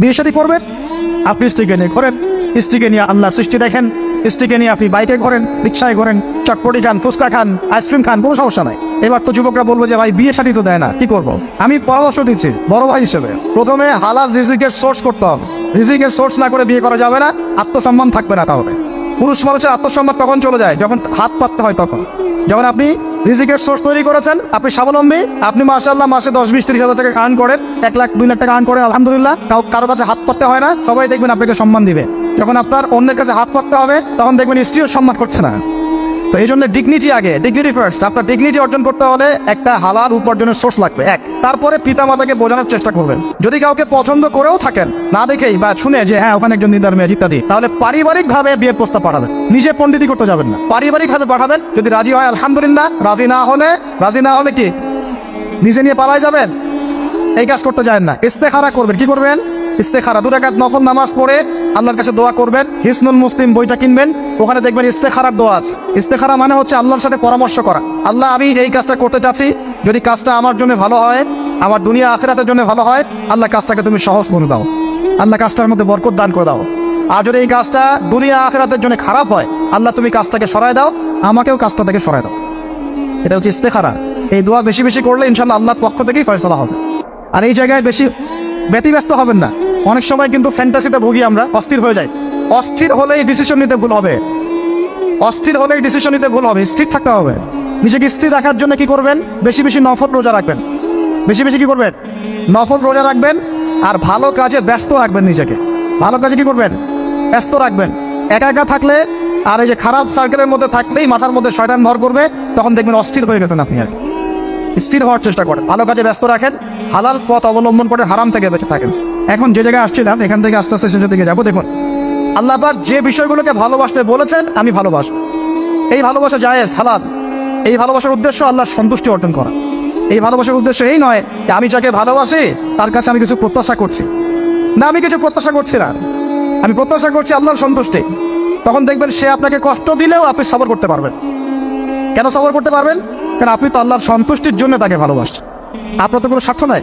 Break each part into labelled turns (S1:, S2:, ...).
S1: বিয়ে শাদী করবেন, আপনি স্ত্রীকে নিয়ে ঘোরেন, স্ত্রীকে নিয়ে আল্লাহর সৃষ্টি দেখেন, স্ত্রীকে নিয়ে আপনি বাইকে ঘোরেন, রিক্সায় ঘোরেন, চটপটি খান, ফুচকা খান, আইসক্রিম খান, কোনো সমস্যা নাই। এবার তো যুবকরা বলবো যে ভাই বিয়ে শাদী তো দেয় না, কি করব? আমি পরামর্শ দিচ্ছি বড় ভাই হিসেবে, প্রথমে হালাল রিজিকের সোর্স করতে হবে। রিজিকের সোর্স না করে বিয়ে করা যাবে না, আত্মসম্মান থাকবে না। তাহলে পুরুষ মানুষের আত্মসম্মান তখন চলে যায় যখন হাত পাততে হয়। তখন যখন আপনি রিজিকের সোর্স তৈরি করেছেন, আপনি স্বাবলম্বী, আপনি মাশাআল্লাহ মাসে 10-20-30 হাজার টাকা আর্ন করেন, 1 লাখ 2 লাখ টাকা আর্ন করেন, আলহামদুলিল্লাহ, কারো কাছে হাত পাততে হয় না, সবাই দেখবেন আপনাকে সম্মান দিবে। যখন আপনার অন্যের কাছে হাত পাততে হবে, তখন দেখবেন স্ত্রীও সম্মান করছে না। তো এই জন্য ডিগনিটি আগে, ডিগনিটি ফার্স্ট। আপনার ডিগনিটি অর্জন করতে হলে একটা হালাল উপার্জনের সোর্স লাগবে, এক। তারপরে পিতা মাতাকে বোঝানোর চেষ্টা করবেন। যদি কাউকে পছন্দ করেও থাকেন, না দেখেই বা শুনে যে হ্যাঁ ওখানে একজন দিনদার মেয়ে ইত্যাদি, তাহলে পারিবারিক ভাবে বিয়ের প্রস্তাব পাঠাবেন, নিজে পণ্ডিতি করতে যাবেন না, পারিবারিক ভাবে পাঠাবেন। যদি রাজি হয় আলহামদুলিল্লাহ, রাজি না হলে কি নিজে নিয়ে পালাই যাবেন? এই কাজ করতে যায় না। ইস্তেখারা করবেন। কি করবেন? ইস্তেখারা 2 রাকাত নফল নামাজ পড়ে আল্লাহর কাছে দোয়া করবেন। হিসনুল মুসলিম বইটা কিনবেন, ওখানে দেখবেন ইস্তেখারার দোয়া আছে। ইস্তেখারা মানে হচ্ছে আল্লাহর সাথে পরামর্শ করা। আল্লাহ, আমি এই কাজটা করতে চাচ্ছি, যদি কাজটা আমার জন্য ভালো হয়, আমার দুনিয়া আখিরাতের জন্য ভালো হয়, আল্লাহ কাজটাকে তুমি সহজ করে দাও, আল্লাহ কাজটার মধ্যে বরকত দান করে দাও। আর যদি এই কাজটা দুনিয়া আখিরাতের জন্য খারাপ হয়, আল্লাহ তুমি কাজটাকে সরায় দাও, আমাকেও কাজটা থেকে সরায় দাও। এটা হচ্ছে ইস্তেখারা। এই দোয়া বেশি বেশি করলে ইনশাআল্লাহ আল্লাহর পক্ষ থেকেই ফয়সালা হবে। আর এই জায়গায় বেশি ব্যতিব্যস্ত হবেন না। অনেক সময় কিন্তু ফ্যান্টাসিতে ভুগি আমরা, অস্থির হয়ে যাই। অস্থির হলেই ডিসিশন নিতে ভুল হবে, অস্থির হলেই ডিসিশন নিতে ভুল হবে। স্থির থাকতে হবে। নিজেকে স্থির রাখার জন্য কি করবেন? বেশি বেশি নফল রোজা রাখবেন। বেশি বেশি কি করবেন? নফল রোজা রাখবেন। আর ভালো কাজে ব্যস্ত রাখবেন নিজেকে। ভালো কাজে কি করবেন? ব্যস্ত রাখবেন। একা একা থাকলে আর এই যে খারাপ সার্কেলের মধ্যে থাকলেই মাথার মধ্যে শয়তান ভর করবে, তখন দেখবেন অস্থির হয়ে গেছেন আপনি। আর স্থির হওয়ার চেষ্টা করেন, ভালো কাজে ব্যস্ত রাখেন, হালাল পথ অবলম্বন করে হারাম থেকে বেঁচে থাকেন। এখন যে জায়গায় আসছিলাম, এখান থেকে আস্তে আস্তে শেষের দিকে যাবো। দেখুন, আল্লাহ পাক যে বিষয়গুলোকে ভালোবাসতে বলেছেন, আমি ভালোবাসি। এই ভালোবাসা জায়েজ, হালাল। এই ভালোবাসার উদ্দেশ্য আল্লাহর সন্তুষ্টি অর্জন করা। এই ভালোবাসার উদ্দেশ্য এই নয় যে আমি যাকে ভালোবাসি তার কাছে আমি কিছু প্রত্যাশা করছি। না, আমি কিছু প্রত্যাশা করছি না, আমি প্রত্যাশা করছি আল্লাহর সন্তুষ্টি। তখন দেখবেন সে আপনাকে কষ্ট দিলেও আপনি সবর করতে পারবেন। কেন সবর করতে পারবেন? কারণ আপনি তো আল্লাহর সন্তুষ্টির জন্য তাকে ভালোবাসছেন, আপনার তো কোনো স্বার্থ নাই।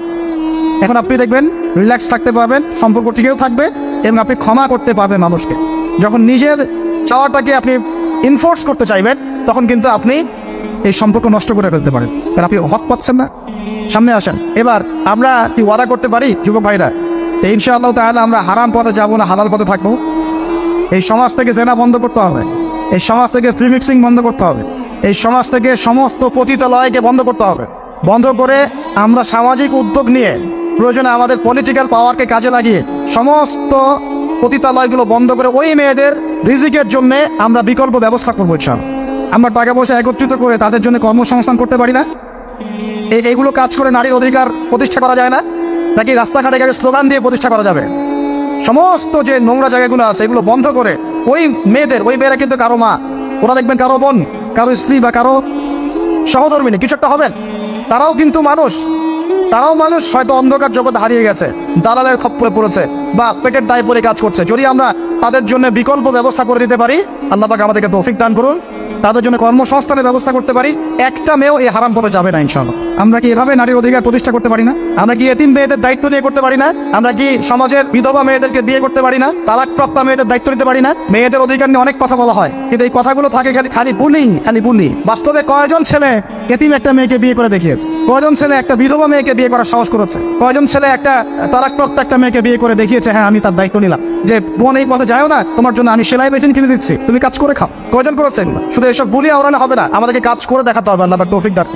S1: এখন আপনি দেখবেন রিল্যাক্স থাকতে পারবেন, সম্পর্ক টিকেও থাকবে, এবং আপনি ক্ষমা করতে পারবেন মানুষকে। যখন নিজের চাওয়াটাকে আপনি ইনফোর্স করতে চাইবেন, তখন কিন্তু আপনি এই সম্পর্ক নষ্ট করে ফেলতে পারেন, কারণ আপনি হক পাচ্ছেন না। সামনে আসেন। এবার আমরা কি ওয়াদা করতে পারি যুবক ভাইরা, ইনশাআল্লাহ তাআলা আমরা হারাম পথে যাবো না, হালাল পথে থাকবো। এই সমাজ থেকে জেনা বন্ধ করতে হবে, এই সমাজ থেকে ফ্রি মিক্সিং বন্ধ করতে হবে, এই সমাজ থেকে সমস্ত পতিতালয়কে বন্ধ করতে হবে। বন্ধ করে আমরা সামাজিক উদ্যোগ নিয়ে, প্রয়োজনে আমাদের পলিটিক্যাল পাওয়ারকে কাজে লাগিয়ে সমস্ত পতিতালয়গুলো বন্ধ করে ওই মেয়েদের রিজিকের জন্য আমরা বিকল্প ব্যবস্থা করবো। আমরা টাকা পয়সা একত্রিত করে তাদের জন্য কর্মসংস্থান করতে পারি না? এইগুলো কাজ করে নারীর অধিকার প্রতিষ্ঠা করা যায় না? নাকি রাস্তাঘাটে গিয়ে স্লোগান দিয়ে প্রতিষ্ঠা করা যাবে? সমস্ত যে নোংরা জায়গাগুলো আছে এগুলো বন্ধ করে ওই মেয়েরা কিন্তু কারো মা, ওরা দেখবেন কারো বোন, কারো স্ত্রী বা কারো সহধর্মিনী কিছু একটা হবেন। তারাও কিন্তু মানুষ, তারাও মানুষ, হয়তো অন্ধকার জগৎ হারিয়ে গেছে, দালালের খপ্পরে পড়েছে বা পেটের দায়ে পড়ে কাজ করছে। যদি আমরা তাদের জন্য বিকল্প ব্যবস্থা করে দিতে পারি, আল্লাহ পাক আমাদেরকে তৌফিক দান করুন, তাদের জন্য কর্মসংস্থানের ব্যবস্থা করতে পারি, একটা মেয়েও এই হারাম পথে যাবে না ইনশাআল্লাহ। আমরা কি এভাবে নারীর অধিকার প্রতিষ্ঠা করতে পারি না? আমরা কি এতিম মেয়েদের দায়িত্ব নিয়ে করতে পারি না? আমরা কি সমাজের বিধবা মেয়েদেরকে বিয়ে করতে পারি না? তালাকপ্রাপ্ত মেয়েদের দায়িত্ব নিতে পারি না? মেয়েদের অধিকার নিয়ে অনেক কথা বলা হয়, কিন্তু এই কথাগুলো থাকে খালি বুলি। বাস্তবে কয়জন ছেলে এতিম একটা মেয়েকে বিয়ে করে দেখিয়েছে? কয়জন ছেলে একটা বিধবা মেয়েকে বিয়ে করার সাহস করেছে? কয়জন ছেলে একটা তালাকপ্রাপ্ত একটা মেয়েকে বিয়ে করে দেখিয়েছে, হ্যাঁ আমি তার দায়িত্ব নিলাম, যে বোন এই পথে যাও না, তোমার জন্য আমি সেলাই মেশিন কিনে দিচ্ছি, তুমি কাজ করে খাও? কয়জন করেছে? শুধু এসব বলি আওড়ালে হবে না, আমাদেরকে কাজ করে দেখাতে হবে। আল্লাহ পাক তৌফিক দান।